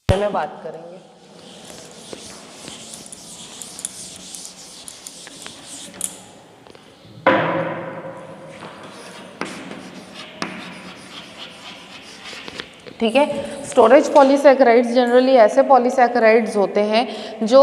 में बात करेंगे। ठीक है, स्टोरेज पॉलीसैकेराइड्स जनरली ऐसे पॉलीसैकेराइड्स होते हैं जो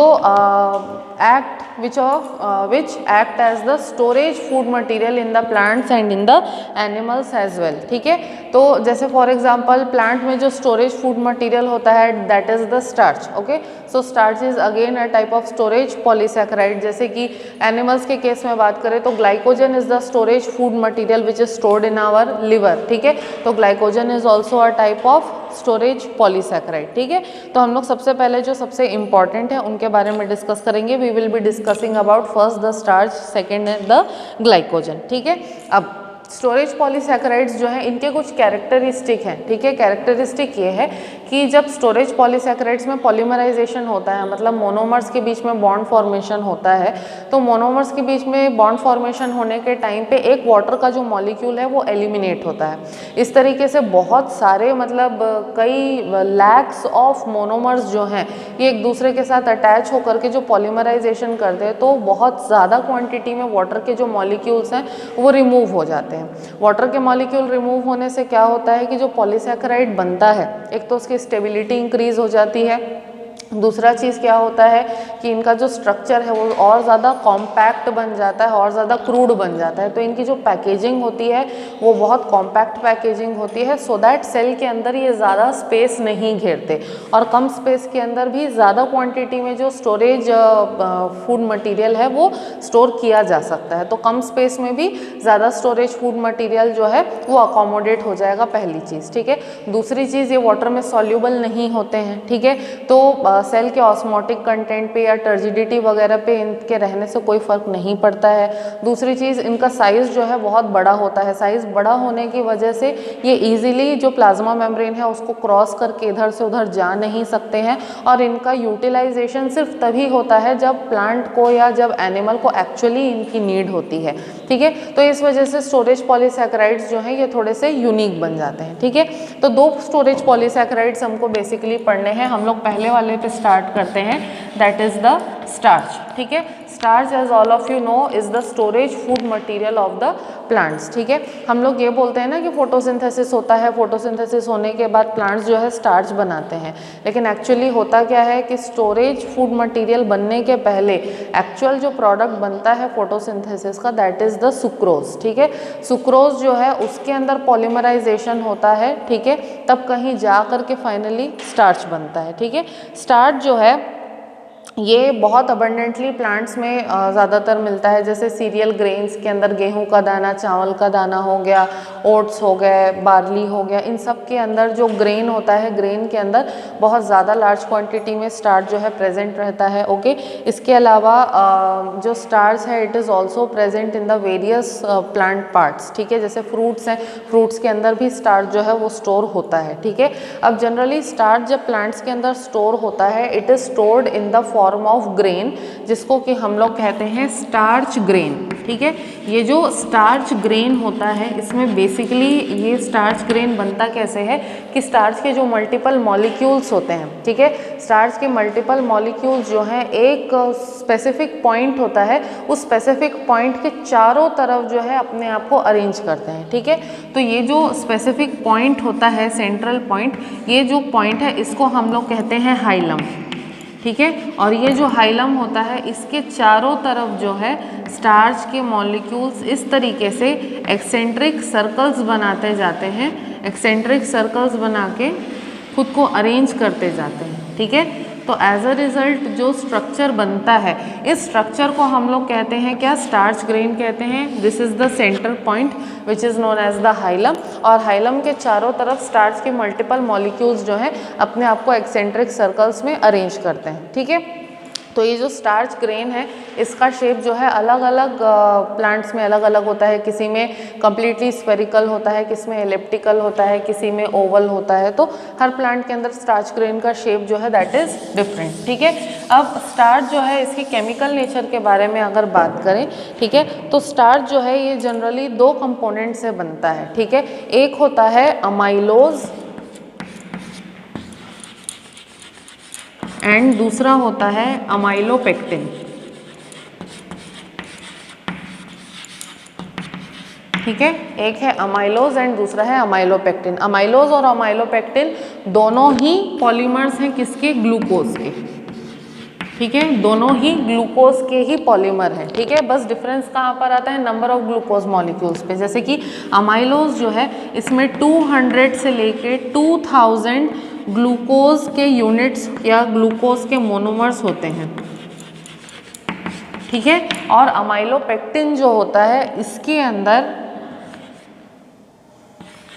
which act as the storage food material in the plants and in the animals as well। ठीक है, तो जैसे फॉर एग्जांपल प्लांट में जो स्टोरेज फूड मटेरियल होता है that is the starch. Okay, so starch is again a type of storage polysaccharide. जैसे कि एनिमल्स के केस में बात करें तो glycogen is the storage food material which is stored in our liver. ठीक है, तो glycogen is also a type of storage polysaccharide. ठीक है, तो हम लोग सबसे पहले जो सबसे इंपॉर्टेंट है उनके बारे में डिस्कस करेंगे। We will be discussing about first the starch, second the glycogen. ठीक है, अब स्टोरेज पॉलीसैकेराइड्स जो हैं इनके कुछ कैरेक्टरिस्टिक हैं। ठीक है, कैरेक्टरिस्टिक ये है कि जब स्टोरेज पॉलीसैकेराइड्स में पॉलीमराइजेशन होता है, मतलब मोनोमर्स के बीच में बॉन्ड फॉर्मेशन होता है, तो मोनोमर्स के बीच में बॉन्ड फॉर्मेशन होने के टाइम पे एक वाटर का जो मॉलिक्यूल है वो एलिमिनेट होता है। इस तरीके से बहुत सारे मतलब कई लैक्स ऑफ मोनोमर्स जो हैं ये एक दूसरे के साथ अटैच होकर के जो पॉलीमराइजेशन करते हैं तो बहुत ज़्यादा क्वांटिटी में वाटर के जो मॉलिक्यूल्स हैं वो रिमूव हो जाते हैं। वाटर के मॉलिक्यूल रिमूव होने से क्या होता है कि जो पॉलीसैकेराइड बनता है, एक तो उसकी स्टेबिलिटी इंक्रीज हो जाती है, दूसरा चीज़ क्या होता है कि इनका जो स्ट्रक्चर है वो और ज़्यादा कॉम्पैक्ट बन जाता है और ज़्यादा क्रूड बन जाता है। तो इनकी जो पैकेजिंग होती है वो बहुत कॉम्पैक्ट पैकेजिंग होती है, सो दैट सेल के अंदर ये ज़्यादा स्पेस नहीं घेरते और कम स्पेस के अंदर भी ज़्यादा क्वांटिटी में जो स्टोरेज फूड मटेरियल है वो स्टोर किया जा सकता है। तो कम स्पेस में भी ज़्यादा स्टोरेज फूड मटेरियल जो है वो अकोमोडेट हो जाएगा, पहली चीज़। ठीक है, दूसरी चीज़ ये वाटर में सॉल्यूबल नहीं होते हैं। ठीक है, तो सेल के ऑस्मोटिक कंटेंट पे या टर्जिडिटी वगैरह पे इनके रहने से कोई फ़र्क नहीं पड़ता है। दूसरी चीज़ इनका साइज़ जो है बहुत बड़ा होता है। साइज़ बड़ा होने की वजह से ये इजीली जो प्लाज्मा मेम्ब्रेन है उसको क्रॉस करके इधर से उधर जा नहीं सकते हैं और इनका यूटिलाइजेशन सिर्फ तभी होता है जब प्लांट को या जब एनिमल को एक्चुअली इनकी नीड होती है। ठीक है, तो इस वजह से स्टोरेज पॉलीसैकेराइड्स जो हैं ये थोड़े से यूनिक बन जाते हैं। ठीक है, तो दो स्टोरेज पॉलीसैकेराइड्स हमको बेसिकली पढ़ने हैं। हम लोग पहले वाले पे स्टार्ट करते हैं, दैट इज द स्टार्च। ठीक है, starch as all of you know is the storage food material of the plants. ठीक है, हम लोग ये बोलते हैं ना कि फोटोसिंथेसिस होता है, फोटोसिंथेसिस होने के बाद प्लांट्स जो है स्टार्च बनाते हैं, लेकिन एक्चुअली होता क्या है कि स्टोरेज फूड मटेरियल बनने के पहले एक्चुअल जो प्रोडक्ट बनता है फोटोसिंथेसिस का दैट इज द सुक्रोज। ठीक है, सुक्रोज जो है उसके अंदर पॉलीमराइजेशन होता है। ठीक है, तब कहीं जा करके फाइनली स्टार्च बनता है। ठीक है, स्टार्च जो है ये बहुत अबंडेंटली प्लांट्स में ज़्यादातर मिलता है। जैसे सीरियल ग्रेन्स के अंदर गेहूं का दाना, चावल का दाना हो गया, ओट्स हो गए, बार्ली हो गया, इन सब के अंदर जो ग्रेन होता है, ग्रेन के अंदर बहुत ज़्यादा लार्ज क्वांटिटी में स्टार्च जो है प्रेजेंट रहता है। ओके, इसके अलावा जो स्टार्च है it is also present in the various plant parts. ठीक है, जैसे फ्रूट्स हैं, फ्रूट्स के अंदर भी स्टार्च जो है वो स्टोर होता है। ठीक है, अब जनरली स्टार्च जब प्लांट्स के अंदर स्टोर होता है it is stored in the form of grain, जिसको कि हम लोग कहते हैं स्टार्च ग्रेन। ठीक है, ये जो स्टार्च ग्रेन होता है इसमें बेसिकली ये स्टार्च ग्रेन बनता कैसे है कि स्टार्च के जो मल्टीपल मॉलिक्यूल्स होते हैं, ठीक है, स्टार्च के मल्टीपल मॉलिक्यूल्स जो हैं एक स्पेसिफिक पॉइंट होता है, उस स्पेसिफिक पॉइंट के चारों तरफ जो है अपने आप को अरेंज करते हैं। ठीक है, तो ये जो स्पेसिफिक पॉइंट होता है, सेंट्रल पॉइंट, ये जो पॉइंट है इसको हम लोग कहते हैं हाइलम। ठीक है, और ये जो हाइलम होता है इसके चारों तरफ जो है स्टार्च के मॉलिक्यूल्स इस तरीके से एक्सेंट्रिक सर्कल्स बनाते जाते हैं, एक्सेंट्रिक सर्कल्स बना के खुद को अरेंज करते जाते हैं। ठीक है, तो एज अ रिजल्ट जो स्ट्रक्चर बनता है इस स्ट्रक्चर को हम लोग कहते हैं क्या, स्टार्च ग्रेन कहते हैं। This is the centre point which is known as the hilum, और हाइलम के चारों तरफ स्टार्च के मल्टीपल मॉलिक्यूल्स जो हैं अपने आप को एक्सेंट्रिक सर्कल्स में अरेंज करते हैं। ठीक है, तो ये जो स्टार्च ग्रेन है इसका शेप जो है अलग अलग प्लांट्स में अलग अलग होता है। किसी में कम्प्लीटली स्फेरिकल होता है, किसी में एलिप्टिकल होता है, किसी में ओवल होता है। तो हर प्लांट के अंदर स्टार्च ग्रेन का शेप जो है दैट इज़ डिफरेंट। ठीक है, अब स्टार्च जो है इसकी केमिकल नेचर के बारे में अगर बात करें, ठीक है, तो स्टार्च जो है ये जनरली दो कंपोनेंट से बनता है। ठीक है, एक होता है अमाइलोज एंड दूसरा होता है अमाइलोपेक्टिन। ठीक है, एक है अमाइलोज एंड दूसरा है अमाइलोपेक्टिन। अमाइलोज और अमाइलोपेक्टिन दोनों ही पॉलीमर्स हैं किसके? ग्लूकोज के। ठीक है, दोनों ही ग्लूकोज के ही पॉलीमर हैं। ठीक है, बस डिफरेंस कहाँ पर आता है? नंबर ऑफ ग्लूकोज मॉलिक्यूल्स पे। जैसे कि अमाइलोज जो है इसमें 200 से लेके 2000 ग्लूकोज के यूनिट्स या ग्लूकोज के मोनोमर्स होते हैं। ठीक है, और अमाइलोपेक्टिन जो होता है इसके अंदर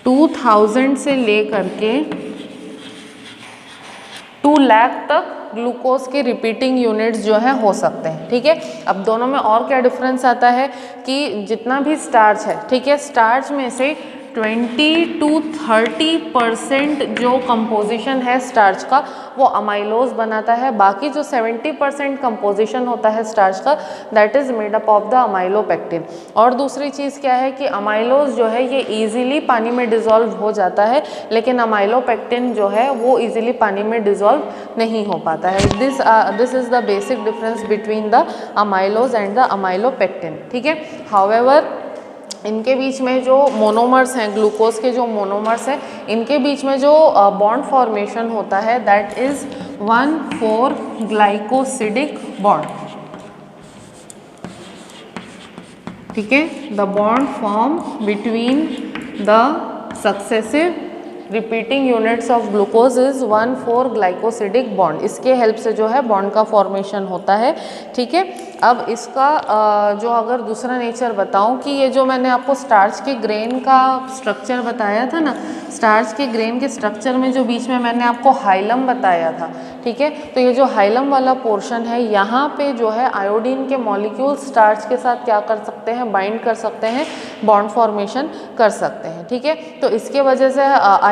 2000 से लेकर के 2 लाख तक ग्लूकोज के रिपीटिंग यूनिट्स जो है हो सकते हैं। ठीक है, अब दोनों में और क्या डिफरेंस आता है कि जितना भी स्टार्च है, ठीक है, स्टार्च में से 20 to 30% जो कंपोजिशन है स्टार्च का वो अमाइलोज बनाता है। बाकी जो 70% कंपोजिशन होता है स्टार्च का that is made up of the amylopectin. और दूसरी चीज़ क्या है कि अमाइलोज जो है ये इजीली पानी में डिज़ोल्व हो जाता है, लेकिन अमाइलोपेक्टिन जो है वो इजीली पानी में डिज़ोल्व नहीं हो पाता है। This is the basic difference between the amylose and the amylopectin. ठीक है, हाउएवर इनके बीच में जो मोनोमर्स हैं, ग्लूकोज के जो मोनोमर्स हैं, इनके बीच में जो बॉन्ड फॉर्मेशन होता है दैट इज 1,4 ग्लाइकोसिडिक बॉन्ड। ठीक है, the bond form between the successive repeating units of glucose is 1,4 glycosidic bond. इसके हेल्प से जो है बॉन्ड का फॉर्मेशन होता है। ठीक है, अब इसका जो अगर दूसरा नेचर बताऊं कि ये जो मैंने आपको स्टार्च के ग्रेन का स्ट्रक्चर बताया था ना, स्टार्च के ग्रेन के स्ट्रक्चर में जो बीच में मैंने आपको हाइलम बताया था, ठीक है, तो ये जो हाइलम वाला पोर्शन है यहाँ पे जो है आयोडीन के मॉलिक्यूल स्टार्च के साथ क्या कर सकते हैं? बाइंड कर सकते हैं, बॉन्ड फॉर्मेशन कर सकते हैं। ठीक है, तो इसके वजह से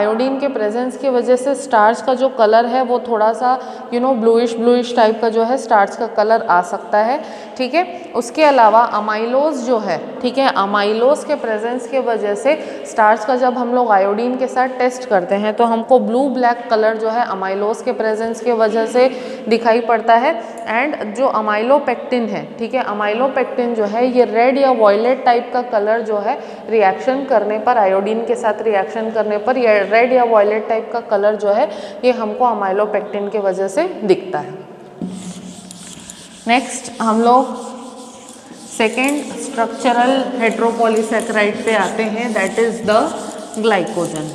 आयोडीन के प्रेजेंस की वजह से स्टार्च का जो कलर है वो थोड़ा सा ब्लूइश टाइप का जो है स्टार्च का कलर आ सकता है। ठीक है, उसके अलावा अमाइलोज जो है, ठीक है, अमाइलोज के प्रेजेंस के वजह से स्टार्च का जब हम लोग आयोडीन के साथ टेस्ट करते हैं तो हमको ब्लू ब्लैक कलर जो है अमाइलोज के प्रेजेंस के वजह से दिखाई पड़ता है। एंड जो अमाइलोपेक्टिन है, ठीक है, अमाइलोपेक्टिन जो है ये रेड या वॉयलेट टाइप का कलर जो है रिएक्शन करने पर, आयोडीन के साथ रिएक्शन करने पर ये रेड या वॉयलेट टाइप का कलर जो है ये हमको अमाइलोपेक्टिन की वजह से दिखता है। नेक्स्ट हम लोग सेकेंड स्ट्रक्चरल हेट्रोपॉलीसैकेराइड पे आते हैं दैट इज द ग्लाइकोजन।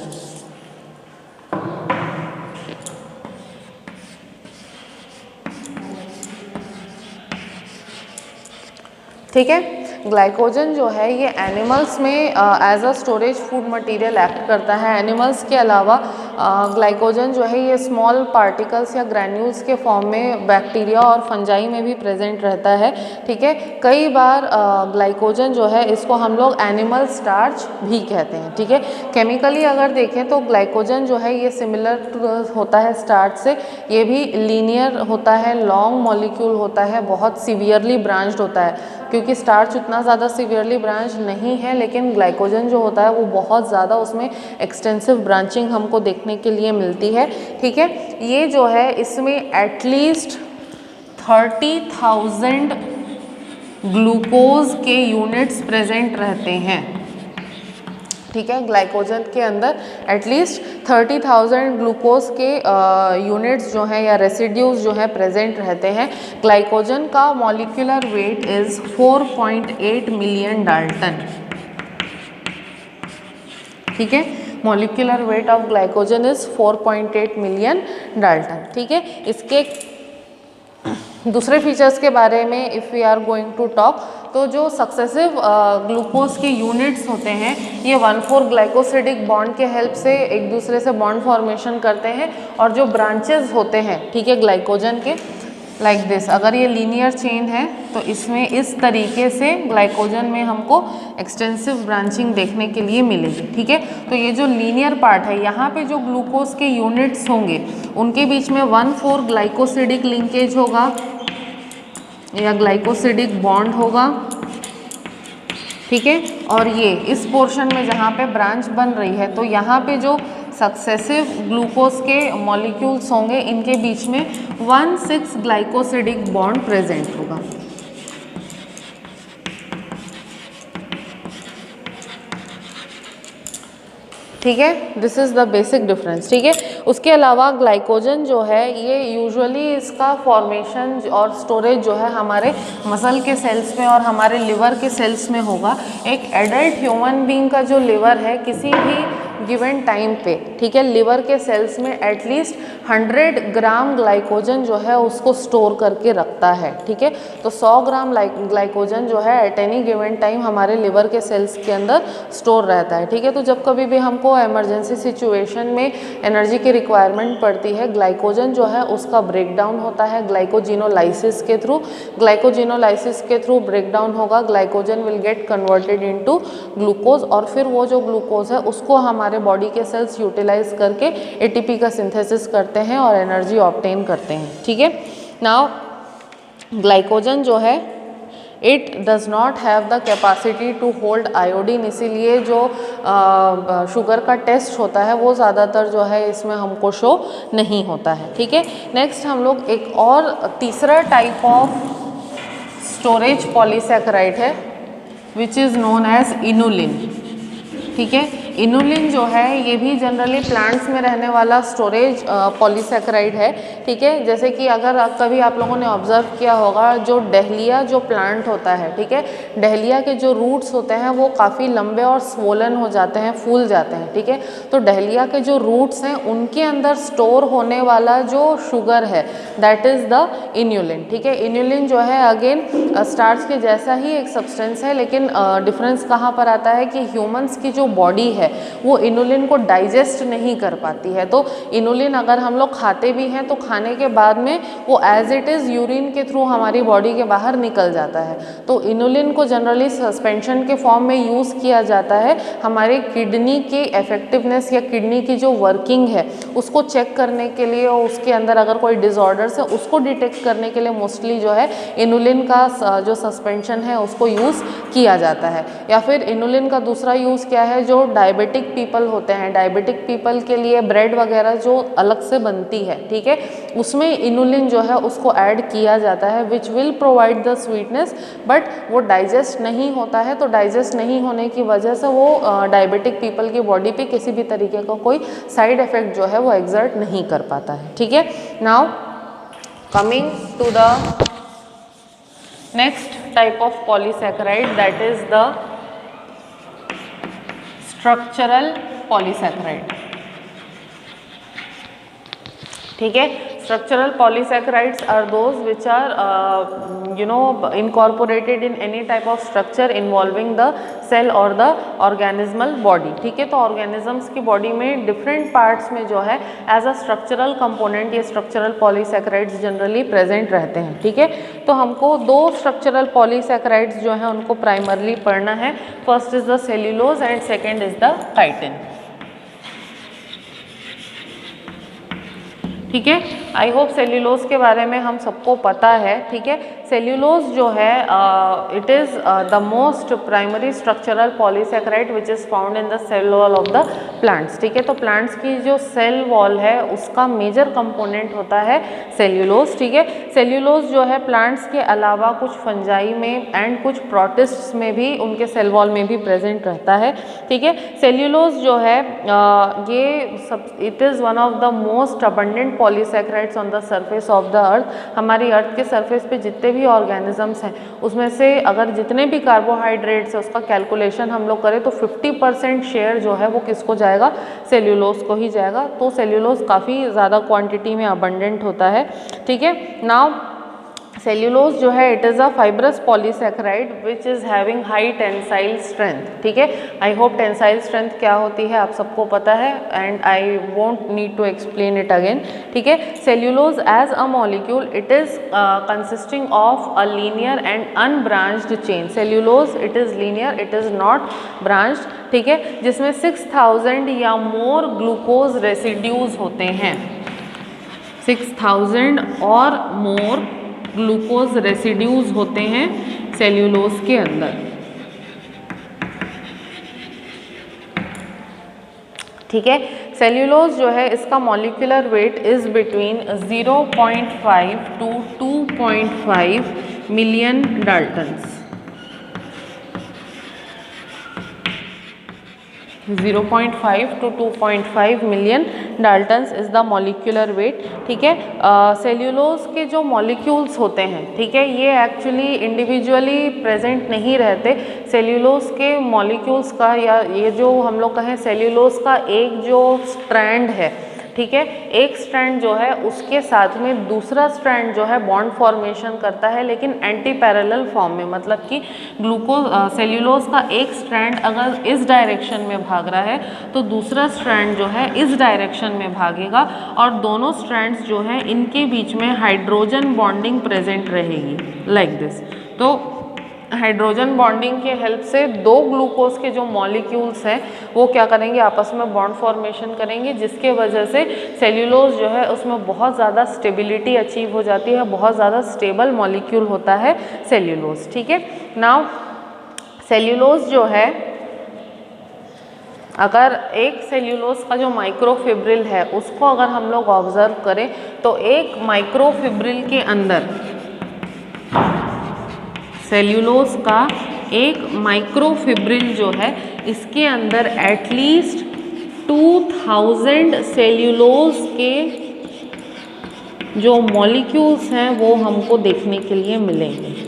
ठीक है, ग्लाइकोजन जो है ये एनिमल्स में as a storage food material act करता है। एनिमल्स के अलावा ग्लाइकोजन जो है ये स्मॉल पार्टिकल्स या ग्रैन्यूल्स के फॉर्म में बैक्टीरिया और फंजाई में भी प्रेजेंट रहता है। ठीक है, कई बार ग्लाइकोजन जो है इसको हम लोग एनिमल स्टार्च भी कहते हैं। ठीक है, केमिकली अगर देखें तो ग्लाइकोजन जो है ये सिमिलर होता है स्टार्च से, ये भी लीनियर होता है, लॉन्ग मॉलिक्यूल होता है, बहुत सीवियरली ब्रांच्ड होता है। क्योंकि स्टार्च उतना ज़्यादा सीवियरली ब्रांच नहीं है, लेकिन ग्लाइकोजन जो होता है वो बहुत ज़्यादा उसमें एक्सटेंसिव ब्रांचिंग हमको देखने के लिए मिलती है। ठीक है, ये जो है इसमें एटलीस्ट 30,000 ग्लूकोज के यूनिट्स प्रेजेंट रहते हैं। ठीक है, ग्लाइकोजन के अंदर एटलीस्ट 30,000 ग्लूकोज के यूनिट्स जो हैं या रेसिड्यूज जो है प्रेजेंट रहते हैं। ग्लाइकोजन का molecular weight is 4.8 million dalton. ठीक है, molecular weight of glycogen is 4.8 million dalton. ठीक है, इसके दूसरे फीचर्स के बारे में if we are going to talk, तो जो सक्सेसिव ग्लूकोज के यूनिट्स होते हैं ये 1,4 ग्लाइकोसिडिक बॉन्ड के हेल्प से एक दूसरे से बॉन्ड फॉर्मेशन करते हैं। और जो ब्रांचेस होते हैं, ठीक है, ग्लाइकोजन के लाइक दिस, अगर ये लीनियर चेन है तो इसमें इस तरीके से ग्लाइकोजन में हमको एक्सटेंसिव ब्रांचिंग देखने के लिए मिलेगी। ठीक है, तो ये जो लीनियर पार्ट है यहाँ पे जो ग्लूकोज के यूनिट्स होंगे उनके बीच में 1,4 ग्लाइकोसिडिक लिंकेज होगा या ग्लाइकोसिडिक बॉन्ड होगा। ठीक है, और ये इस पोर्शन में जहाँ पे ब्रांच बन रही है तो यहाँ पे जो सक्सेसिव ग्लूकोज के मॉलिक्यूल्स होंगे, इनके बीच में 1,6 ग्लाइकोसिडिक बॉन्ड प्रेजेंट होगा। ठीक है, this is the basic difference. ठीक है, उसके अलावा ग्लाइकोजन जो है ये यूजुअली इसका फॉर्मेशन और स्टोरेज जो है हमारे मसल के सेल्स में और हमारे लिवर के सेल्स में होगा। एक एडल्ट ह्यूमन बीइंग का जो लिवर है किसी भी गिवन टाइम पे, ठीक है, लिवर के सेल्स में एटलीस्ट 100 ग्राम ग्लाइकोजन जो है उसको स्टोर करके रखता है। ठीक है, तो 100 ग्राम ग्लाइकोजन जो है एट एनी गिवन टाइम हमारे लिवर के सेल्स के अंदर स्टोर रहता है। ठीक है, तो जब कभी भी हमको इमरजेंसी सिचुएशन में एनर्जी की रिक्वायरमेंट पड़ती है, ग्लाइकोजन जो है उसका ब्रेकडाउन होता है ग्लाइकोजिनोलाइसिस के थ्रू। ग्लाइकोजिनोलाइसिस के थ्रू ब्रेकडाउन होगा, glycogen will get converted into glucose, और फिर वो जो ग्लूकोज है उसको हमारे बॉडी के सेल्स यूटिलाइज करके एटीपी का सिंथेसिस करते हैं और एनर्जी ऑब्टेन करते हैं। ठीक है, नाउ ग्लाइकोजन जो है it does not have the capacity to hold iodine, इसीलिए जो शुगर का टेस्ट होता है वो ज़्यादातर जो है इसमें हमको शो नहीं होता है। ठीक है, नेक्स्ट हम लोग एक और तीसरा टाइप ऑफ स्टोरेज पॉलीसैकेराइड है which is known as inulin. ठीक है, इनुलिन जो है ये भी जनरली प्लांट्स में रहने वाला स्टोरेज पॉलीसैकेराइड है। ठीक है, जैसे कि अगर कभी आप लोगों ने ऑब्जर्व किया होगा जो डहलिया जो प्लांट होता है, ठीक है, डहलिया के जो रूट्स होते हैं वो काफ़ी लंबे और स्वोलन हो जाते हैं, फूल जाते हैं। ठीक है, तो डहलिया के जो रूट्स हैं उनके अंदर स्टोर होने वाला जो शुगर है दैट इज़ द इनुलिन। ठीक है, इनुलिन जो है अगेन स्टार्च के जैसा ही एक सब्सटेंस है, लेकिन डिफरेंस कहाँ पर आता है कि ह्यूमंस की जो बॉडी है वो इनुलिन को डाइजेस्ट नहीं कर पाती है। तो इनुलिन अगर हम लोग खाते भी हैं तो खाने के बाद में वो एज इट इज़ यूरिन के थ्रू हमारी बॉडी के बाहर निकल जाता है। तो इनुलिन को जनरली सस्पेंशन के फॉर्म में यूज़ किया जाता है हमारी किडनी के इफेक्टिवनेस या किडनी की जो वर्किंग है उसको चेक करने के लिए, और उसके अंदर अगर कोई डिसऑर्डर्स है उसको डिटेक्ट करने के लिए मोस्टली जो है इनुलिन का जो सस्पेंशन है उसको यूज़ किया जाता है। या फिर इनुलिन का दूसरा यूज़ क्या है, जो डायबिटिक पीपल होते हैं, डायबिटिक पीपल के लिए ब्रेड वगैरह जो अलग से बनती है, ठीक है, उसमें इनुलिन जो है उसको ऐड किया जाता है which will provide the sweetness, but वो डाइजेस्ट नहीं होता है। तो डाइजेस्ट नहीं होने की वजह से वो डायबिटिक पीपल की बॉडी पे किसी भी तरीके का कोई साइड इफेक्ट जो है वो एग्जर्ट नहीं कर पाता है। ठीक है, now coming to the next type of polysaccharide that is the structural polysaccharide. ठीक है, structural polysaccharides are those which are incorporated in any type of structure involving the cell or the organismal body। ठीक है, तो organisms की body में different parts में जो है एज अ स्ट्रक्चरल कंपोनेंट ये स्ट्रक्चरल पॉलीसैकेराइड्स जनरली प्रेजेंट रहते हैं। ठीक है, तो हमको दो स्ट्रक्चरल पॉलीसैकेराइड्स जो है उनको प्राइमरली पढ़ना है। First is the cellulose and second is the chitin. ठीक है, आई होप सेल्यूलोज के बारे में हम सबको पता है। ठीक है, सेल्यूलोज जो है it is the most primary structural polysaccharide which is found in the cell wall of the plants. ठीक है, तो प्लांट्स की जो सेल वॉल है उसका मेजर कंपोनेंट होता है सेल्यूलोज। ठीक है, सेल्यूलोज जो है प्लांट्स के अलावा कुछ फंजाई में एंड कुछ प्रोटिस्ट्स में भी उनके सेल वॉल में भी प्रेजेंट रहता है। ठीक है, सेल्यूलोज जो है ये it is one of the most abundant polysaccharides on the surface of the earth. हमारी अर्थ के सरफेस पे जितने भी ऑर्गेनिजम्स हैं उसमें से अगर जितने भी कार्बोहाइड्रेट्स है उसका कैलकुलेशन हम लोग करें तो 50% शेयर जो है वो किसको जाएगा, सेल्यूलोज को ही जाएगा। तो सेल्यूलोज काफ़ी ज़्यादा क्वांटिटी में अबंडेंट होता है। ठीक है, नाउ सेल्यूलोज जो है it is a fibrous polysaccharide which is having high tensile strength. ठीक है, आई होप टेंसाइल स्ट्रेंथ क्या होती है आप सबको पता है and I won't need to explain it again. ठीक है, cellulose as a molecule it is consisting of a linear and unbranched chain. Cellulose it is linear, it is not branched. ठीक है, जिसमें 6000 या मोर ग्लूकोज रेसिड्यूज होते हैं, 6000 और मोर glucose residues होते हैं सेल्यूलोज के अंदर। ठीक है। सेल्यूलोज जो है इसका molecular weight is between 0.5 to 2.5 million Dalton's. 0.5 to 2.5 million Dalton's is the molecular weight. ठीक है। सेल्यूलोज के जो मॉलिक्यूल्स होते हैं, ठीक है, ये एक्चुअली इंडिविजुअली प्रेजेंट नहीं रहते। सेल्यूलोज के मॉलिक्यूल्स का, या ये जो हम लोग कहें सेल्यूलोज का एक जो स्ट्रैंड है, ठीक है, एक स्ट्रैंड जो है उसके साथ में दूसरा स्ट्रैंड जो है बॉन्ड फॉर्मेशन करता है, लेकिन एंटी पैरेलल फॉर्म में। मतलब कि सेल्यूलोज का एक स्ट्रैंड अगर इस डायरेक्शन में भाग रहा है तो दूसरा स्ट्रैंड जो है इस डायरेक्शन में भागेगा, और दोनों स्ट्रैंड्स जो हैं इनके बीच में हाइड्रोजन बॉन्डिंग प्रेजेंट रहेगी, लाइक दिस। तो हाइड्रोजन बॉन्डिंग के हेल्प से दो ग्लूकोज के जो मॉलिक्यूल्स हैं वो क्या करेंगे, आपस में बॉन्ड फॉर्मेशन करेंगे, जिसके वजह से सेल्यूलोज जो है उसमें बहुत ज़्यादा स्टेबिलिटी अचीव हो जाती है, बहुत ज़्यादा स्टेबल मॉलिक्यूल होता है सेल्यूलोज। ठीक है। नाउ सेल्यूलोज जो है, अगर एक सेल्यूलोज का जो माइक्रोफिब्रिल है उसको अगर हम लोग ऑब्जर्व करें तो एक माइक्रोफिब्रिल के अंदर, सेल्यूलोज का एक माइक्रोफिब्रिल जो है इसके अंदर एटलीस्ट 2000 सेल्यूलोज के जो मॉलिक्यूल्स हैं वो हमको देखने के लिए मिलेंगे।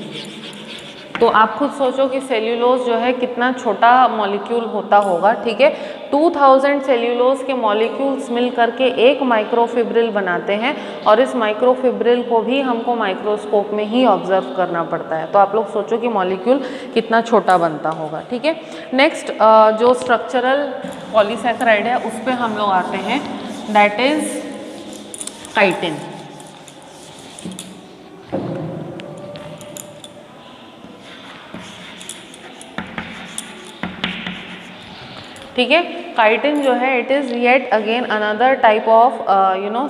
तो आप खुद सोचो कि सेल्यूलोज जो है कितना छोटा मॉलिक्यूल होता होगा। ठीक है। 2000 सेल्यूलोज के मॉलिक्यूल्स मिल करके एक माइक्रोफिब्रिल बनाते हैं, और इस माइक्रोफिब्रिल को भी हमको माइक्रोस्कोप में ही ऑब्जर्व करना पड़ता है। तो आप लोग सोचो कि मॉलिक्यूल कितना छोटा बनता होगा। ठीक है। नेक्स्ट जो स्ट्रक्चरल पॉलीसैकेराइड है उस पर हम लोग आते हैं, दैट इज काइटिन। ठीक है। काइटिन जो है it is yet again another type of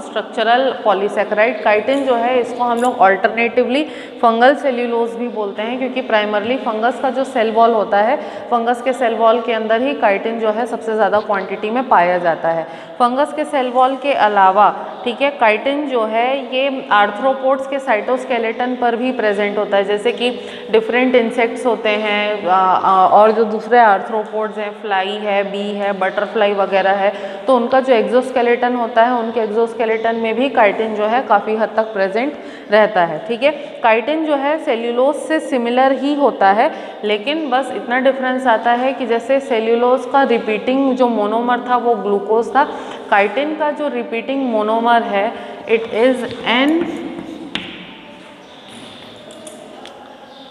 structural polysaccharide. Chitin जो है इसको हम लोग ऑल्टरनेटिवली फंगल सेल्यूलोज भी बोलते हैं, क्योंकि प्राइमरली फंगस का जो सेल वॉल होता है, फंगस के सेल वॉल के अंदर ही काइटिन जो है सबसे ज़्यादा क्वांटिटी में पाया जाता है। फंगस के सेल वॉल के अलावा, ठीक है, काइटिन जो है ये आर्थ्रोपोड्स के साइटोस्केलेटन पर भी प्रेजेंट होता है, जैसे कि डिफरेंट इंसेक्ट्स होते हैं और जो दूसरे आर्थ्रोपोड्स हैं, फ्लाई है, बी है, बटरफ्लाई वगैरह है, तो उनका जो एक्सोस्केलेटन होता है उनके एक्सोस्केलेटन में भी काइटिन जो है काफ़ी हद तक प्रेजेंट रहता है। ठीक है। काइटिन जो है सेल्यूलोज से सिमिलर ही होता है, लेकिन बस इतना डिफरेंस आता है कि जैसे सेल्यूलोज का रिपीटिंग जो मोनोमर था वो ग्लूकोज था, काइटिन का जो रिपीटिंग मोनोमर है it is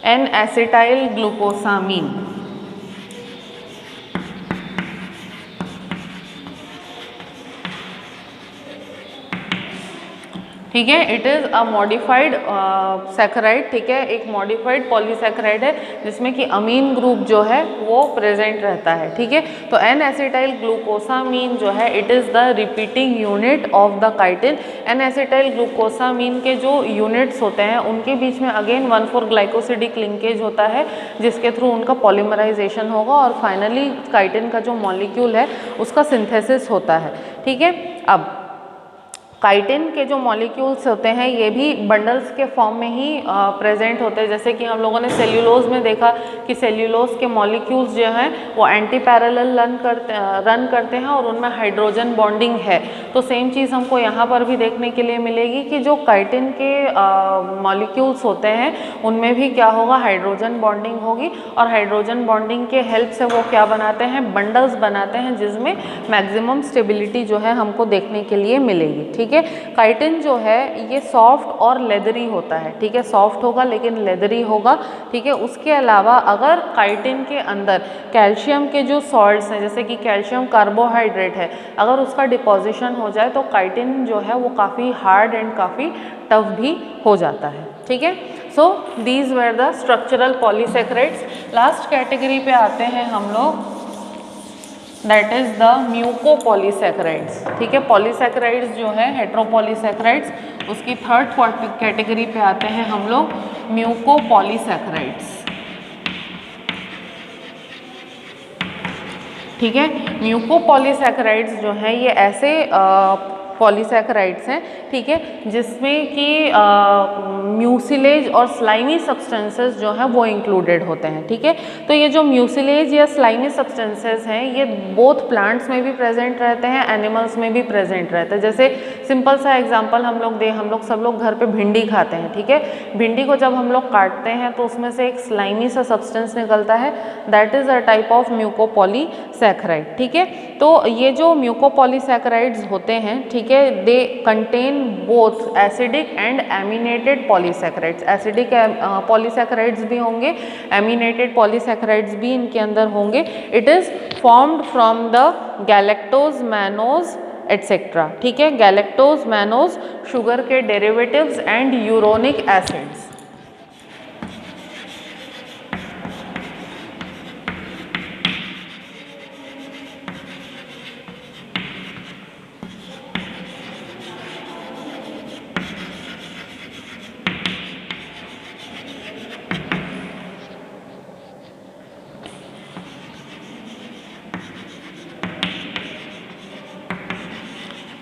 an acetyl glucosamine. ठीक है। It is a modified saccharide. ठीक है। एक मॉडिफाइड पॉलीसैकेराइड है जिसमें कि अमीन ग्रुप जो है वो प्रेजेंट रहता है। ठीक है। तो एन एसिटाइल ग्लूकोसामीन जो है it is the repeating unit of the chitin. N acetyl glucosamine के जो यूनिट्स होते हैं उनके बीच में अगेन 1,4 ग्लाइकोसिडिक लिंकेज होता है, जिसके थ्रू उनका पॉलीमराइजेशन होगा और फाइनली काइटिन का जो मॉलिक्यूल है उसका सिंथेसिस होता है। ठीक है। अब काइटिन के जो मॉलिक्यूल्स होते हैं ये भी बंडल्स के फॉर्म में ही प्रेजेंट होते हैं, जैसे कि हम लोगों ने सेल्यूलोज में देखा कि सेल्यूलोज के मॉलिक्यूल्स जो हैं वो एंटी पैरेलल रन करते हैं और उनमें हाइड्रोजन बॉन्डिंग है। तो सेम चीज़ हमको यहाँ पर भी देखने के लिए मिलेगी कि जो काइटिन के मॉलिक्यूल्स होते हैं उनमें भी क्या होगा, हाइड्रोजन बॉन्डिंग होगी, और हाइड्रोजन बॉन्डिंग के हेल्प से वो क्या बनाते हैं, बंडल्स बनाते हैं, जिसमें मैक्सिमम स्टेबिलिटी जो है हमको देखने के लिए मिलेगी। ठीक है। काइटिन जो है ये सॉफ्ट और लेदरी होता है। ठीक है। सॉफ्ट होगा लेकिन लेदरी होगा। ठीक है। उसके अलावा अगर काइटिन के अंदर कैल्शियम के जो सॉल्ट्स हैं, जैसे कि कैल्शियम कार्बोहाइड्रेट है, अगर उसका डिपोजिशन हो जाए तो काइटिन जो है वो काफ़ी हार्ड एंड काफ़ी टफ भी हो जाता है। ठीक है। So these were the structural polysaccharides. Last category पे आते हैं हम लोग, दैट इज़ द म्यूकोपॉलीसैकेराइड्स। ठीक है। पॉलीसैकेराइड्स जो है हेट्रोपॉलीसैकेराइड्स, उसकी थर्ड कैटेगरी पे आते हैं हम लोग, म्यूकोपॉलीसैकेराइड्स। ठीक है। म्यूकोपॉलीसैकेराइड्स जो हैं ये ऐसे पॉलीसैकेराइड्स हैं, ठीक है, जिसमें कि म्यूसिलेज और स्लाइमी सब्सटेंसेस जो हैं वो इंक्लूडेड होते हैं, ठीक है। तो ये जो म्यूसिलेज या स्लाइमी सब्सटेंसेस हैं ये बोथ प्लांट्स में भी प्रेजेंट रहते हैं, एनिमल्स में भी प्रेजेंट रहते हैं। जैसे सिंपल सा एग्जांपल हम लोग सब लोग घर पे भिंडी खाते हैं, ठीक है। भिंडी को जब हम लोग काटते हैं तो उसमें से एक स्लाइमी सा सब्सटेंस निकलता है, that is a type of mucopolysaccharide, ठीक है। तो ये जो म्यूकोपॉलीसैकेराइड्स होते हैं, ठीक है, they contain both acidic and aminated polysaccharides. Acidic polysaccharides भी होंगे, एमिनेटेड पॉलीसैकेराइड्स भी इनके अंदर होंगे। It is formed from the galactose, mannose etcetera, ठीक है। गैलेक्टोज, मैनोज शुगर के डेरिवेटिव्स एंड यूरोनिक एसिड्स।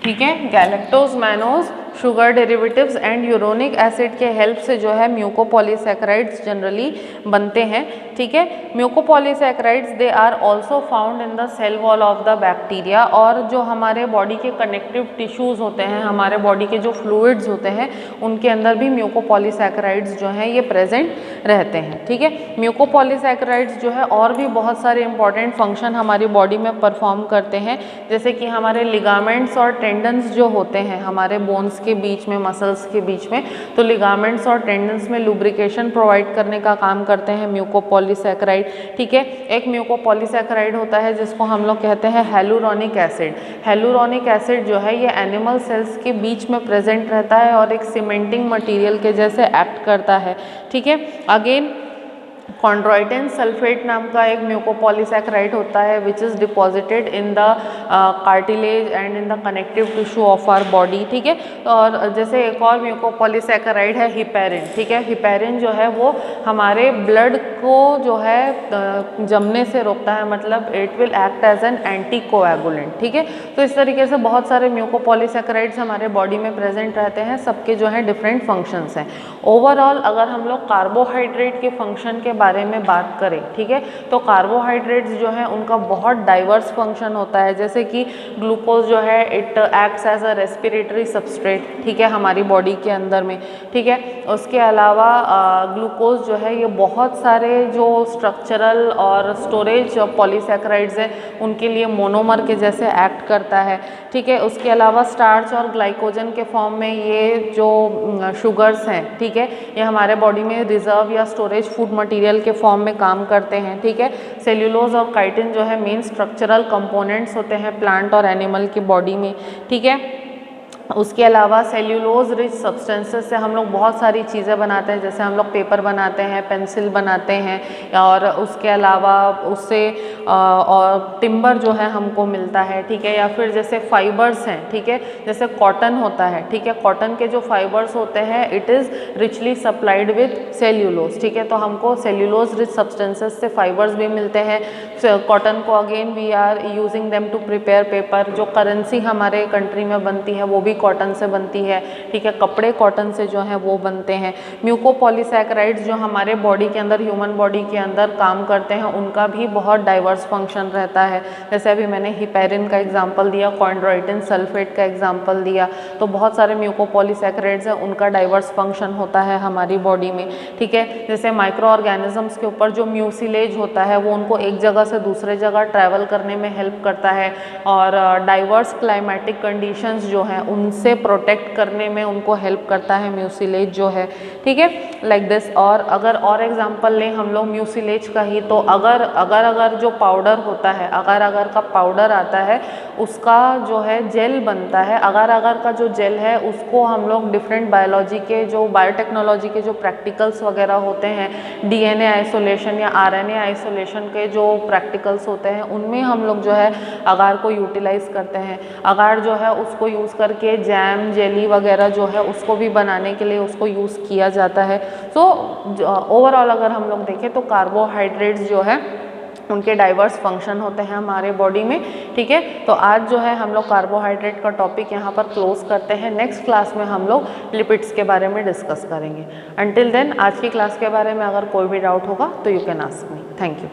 ठीक है, galactose, mannose sugar derivatives and uronic acid के हेल्प से जो है म्यूकोपॉलीसैकेराइड्स जनरली बनते हैं, ठीक है। Mucopolysaccharides they are also found in the cell wall of the bacteria, और जो हमारे बॉडी के कनेक्टिव टिश्यूज़ होते हैं, हमारे बॉडी के जो फ्लूइड्स होते हैं, उनके अंदर भी म्यूकोपॉलीसैकेराइड्स जो हैं ये प्रेजेंट रहते हैं, ठीक है। म्यूकोपॉलीसैकेराइड्स जो है और भी बहुत सारे इंपॉर्टेंट फंक्शन हमारी बॉडी में परफॉर्म करते हैं, जैसे कि हमारे लिगामेंट्स और टेंडन्स जो होते हैं हमारे बोन्स के बीच में, मसल्स के बीच में, तो लिगामेंट्स और टेंडन्स में लुब्रिकेशन प्रोवाइड करने का काम करते हैं म्यूकोपॉलीसैकेराइड, ठीक है। एक म्यूकोपॉलीसैकेराइड होता है जिसको हम लोग कहते हैं हेलुरोनिक एसिड। हेलुरोनिक एसिड जो है ये एनिमल सेल्स के बीच में प्रेजेंट रहता है और एक सीमेंटिंग मटेरियल के जैसे एक्ट करता है, ठीक है। अगेन कॉन्ड्रोइटिन सल्फेट नाम का एक म्यूकोपॉलीसैकेराइड होता है which is deposited in the cartilage and in the connective tissue of our body, ठीक है। और जैसे एक और म्यूकोपॉलीसैकेराइड है हिपैरिन, ठीक है। हिपैरिन जो है वो हमारे ब्लड को जो है जमने से रोकता है, मतलब it will act as an anti coagulant, ठीक है। तो इस तरीके से बहुत सारे म्यूकोपॉलीसैकेराइड्स हमारे बॉडी में प्रेजेंट रहते हैं, सबके जो है डिफरेंट फंक्शंस हैं। ओवरऑल अगर हम लोग कार्बोहाइड्रेट के फंक्शन के बारे में बात करें, ठीक है, तो कार्बोहाइड्रेट्स जो है उनका बहुत डाइवर्स फंक्शन होता है, जैसे कि ग्लूकोज जो है it acts as a respiratory substrate, ठीक है, हमारी बॉडी के अंदर में, ठीक है। उसके अलावा ग्लूकोज जो है ये बहुत सारे जो स्ट्रक्चरल और स्टोरेज पॉलीसैकेराइड्स हैं उनके लिए मोनोमर के जैसे एक्ट करता है, ठीक है। उसके अलावा स्टार्च और ग्लाइकोजन के फॉर्म में ये जो शुगर्स हैं, ठीक है, ये हमारे बॉडी में रिजर्व या स्टोरेज फूड मटेरियल के फॉर्म में काम करते हैं, ठीक है। सेल्यूलोज और काइटिन जो है मेन स्ट्रक्चरल कंपोनेंट्स होते हैं प्लांट और एनिमल की बॉडी में, ठीक है। उसके अलावा सेल्यूलोज रिच सब्सटेंसेस से हम लोग बहुत सारी चीज़ें बनाते हैं, जैसे हम लोग पेपर बनाते हैं, पेंसिल बनाते हैं, और उसके अलावा उससे और टिम्बर जो है हमको मिलता है, ठीक है। या फिर जैसे फाइबर्स हैं, ठीक है, जैसे कॉटन होता है, ठीक है, कॉटन के जो फाइबर्स होते हैं it is richly supplied with cellulose, ठीक है। तो हमको सेल्यूलोज रिच सब्सटेंसेस से फाइबर्स भी मिलते हैं। कॉटन को again we are using them to prepare paper. जो करेंसी हमारे कंट्री में बनती है वो भी कॉटन से बनती है, ठीक है। कपड़े कॉटन से जो है वो बनते हैं। म्यूकोपॉलीसैकेराइड्स जो हमारे बॉडी के अंदर, ह्यूमन बॉडी के अंदर काम करते हैं, उनका भी बहुत डाइवर्स फंक्शन रहता है। जैसे अभी मैंने हिपैरिन का एग्जांपल दिया, कॉन्ड्रोइटिन सल्फेट का एग्जांपल दिया, तो बहुत सारे म्यूकोपॉलीसैकेराइड्स हैं, उनका डाइवर्स फंक्शन होता है हमारी बॉडी में, ठीक है। जैसे माइक्रो ऑर्गेनिजम्स के ऊपर जो म्यूसिलेज होता है वो उनको एक जगह से दूसरे जगह ट्रैवल करने में हेल्प करता है, और डाइवर्स क्लाइमेटिक कंडीशंस जो हैं उनसे प्रोटेक्ट करने में उनको हेल्प करता है म्यूसिलेज जो है, ठीक है, लाइक दिस। और अगर और एग्जांपल लें हम लोग म्यूसिलेज का ही, तो अगर जो पाउडर होता है, अगर का पाउडर आता है उसका जो है जेल बनता है। अगर का जो जेल है उसको हम लोग डिफरेंट बायोलॉजी के जो बायोटेक्नोलॉजी के जो प्रैक्टिकल्स वगैरह होते हैं, डीएनए आइसोलेशन या आरएनए आइसोलेशन के जो प्रैक्टिकल्स होते हैं उनमें हम लोग जो है अगार को यूटिलाइज करते हैं। अगार जो है उसको यूज़ करके जैम, जेली वगैरह जो है उसको भी बनाने के लिए उसको यूज़ किया जाता है। सो ओवरऑल अगर हम लोग देखें तो कार्बोहाइड्रेट्स जो है उनके डाइवर्स फंक्शन होते हैं हमारे बॉडी में, ठीक है। तो आज जो है हम लोग कार्बोहाइड्रेट का टॉपिक यहाँ पर क्लोज करते हैं। नेक्स्ट क्लास में हम लोग लिपिड्स के बारे में डिस्कस करेंगे। अंटिल देन आज की क्लास के बारे में अगर कोई भी डाउट होगा तो you can ask me. Thank you.